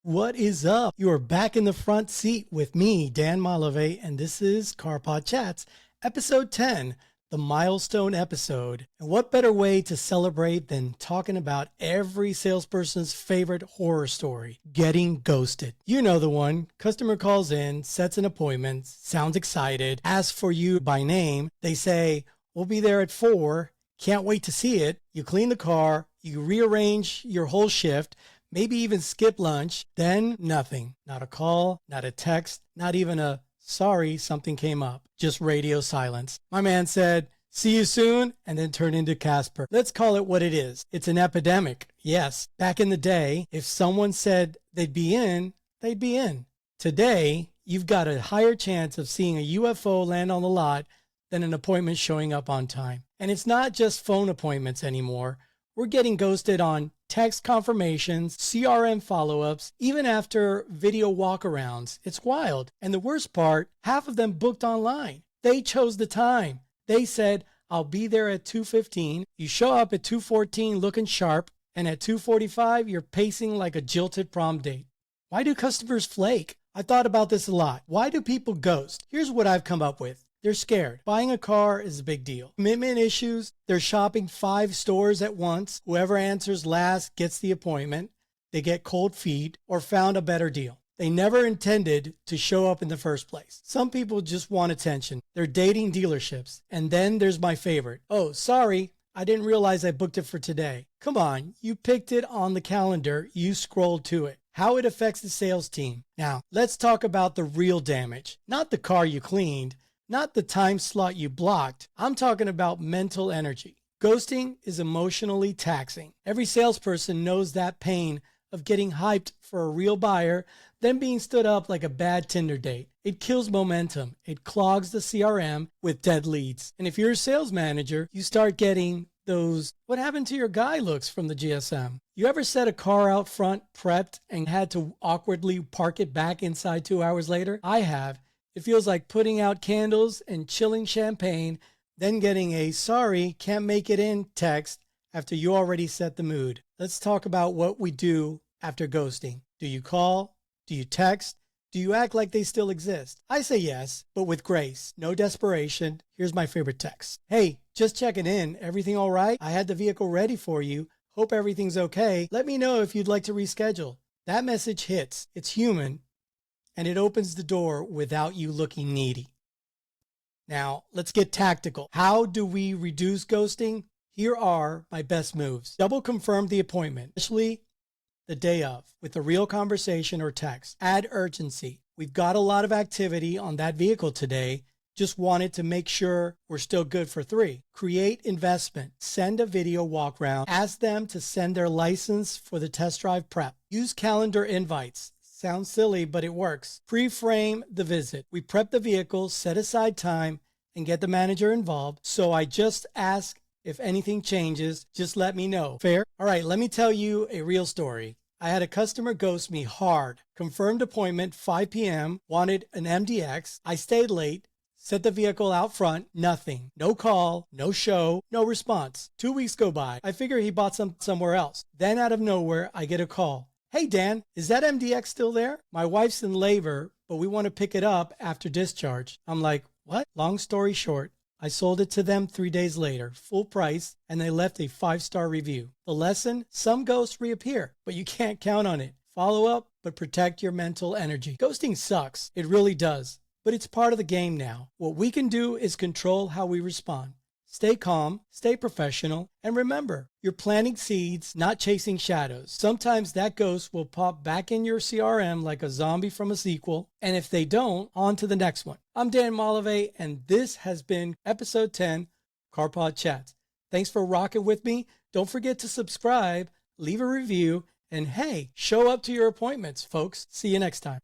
What is up? You are back in the front seat with me, Dan Malavé, and this is CarPodChats, episode 10, the milestone episode. And what better way to celebrate than talking about every salesperson's favorite horror story, getting ghosted. You know the one. Customer calls in, sets an appointment, sounds excited, asks for you by name. They say, "We'll be there at 4. Can't wait to see it." You clean the car, you rearrange your whole shift, maybe even skip lunch, then nothing. Not a call, not a text, not even a "sorry, something came up." Just radio silence. My man said, "See you soon," and then turned into Casper. Let's call it what it is. It's an epidemic. Yes, back in the day, if someone said they'd be in, they'd be in. Today, you've got a higher chance of seeing a UFO land on the lot than an appointment showing up on time. And it's not just phone appointments anymore. We're getting ghosted on text confirmations, CRM follow-ups, even after video walkarounds. It's wild. And the worst part, half of them booked online. They chose the time. They said, "I'll be there at 2:15. You show up at 2:14 looking sharp, and at 2:45, you're pacing like a jilted prom date. Why do customers flake? I thought about this a lot. Why do people ghost? Here's what I've come up with. They're scared. Buying a car is a big deal. Commitment issues. They're shopping 5 stores at once. Whoever answers last gets the appointment. They get cold feet or found a better deal. They never intended to show up in the first place. Some people just want attention. They're dating dealerships. And then there's my favorite. "Oh, sorry, I didn't realize I booked it for today." Come on, you picked it on the calendar. You scrolled to it. How it affects the sales team. Now, let's talk about the real damage. Not the car you cleaned. Not the time slot you blocked. I'm talking about mental energy. Ghosting is emotionally taxing. Every salesperson knows that pain of getting hyped for a real buyer, then being stood up like a bad Tinder date. It kills momentum. It clogs the CRM with dead leads. And if you're a sales manager, you start getting those "what happened to your guy" looks from the GSM. You ever set a car out front, prepped, and had to awkwardly park it back inside 2 hours later? I have. It feels like putting out candles and chilling champagne, then getting a "sorry, can't make it in" text after you already set the mood. Let's talk about what we do after ghosting. Do you call? Do you text? Do you act like they still exist? I say yes, but with grace. No desperation. Here's my favorite text. "Hey, just checking in. Everything all right? I had the vehicle ready for you. Hope everything's okay. Let me know if you'd like to reschedule." That message hits. It's human. And it opens the door without you looking needy. Now, let's get tactical. How do we reduce ghosting? Here are my best moves. Double confirm the appointment, especially the day of, with a real conversation or text. Add urgency. "We've got a lot of activity on that vehicle today. Just wanted to make sure we're still good for 3. Create investment. Send a video walk round. Ask them to send their license for the test drive prep. Use calendar invites. Sounds silly, but it works. Pre-frame the visit. We prep the vehicle, set aside time, and get the manager involved. So I just ask if anything changes, just let me know. Fair? All right, let me tell you a real story. I had a customer ghost me hard. Confirmed appointment, 5 p.m., wanted an MDX. I stayed late, set the vehicle out front, nothing. No call, no show, no response. 2 weeks go by. I figure he bought somewhere else. Then out of nowhere, I get a call. "Hey Dan, is that MDX still there? My wife's in labor, but we want to pick it up after discharge." I'm like, "What?" Long story short, I sold it to them 3 days later, full price, and they left a 5-star review. The lesson: some ghosts reappear, but you can't count on it. Follow up, but protect your mental energy. Ghosting sucks. It really does. But it's part of the game now. What we can do is control how we respond. Stay calm, stay professional, and remember, you're planting seeds, not chasing shadows. Sometimes that ghost will pop back in your CRM like a zombie from a sequel, and if they don't, on to the next one. I'm Dan Malavé, and this has been episode 10, CarPod Chats. Thanks for rocking with me. Don't forget to subscribe, leave a review, and hey, show up to your appointments, folks. See you next time.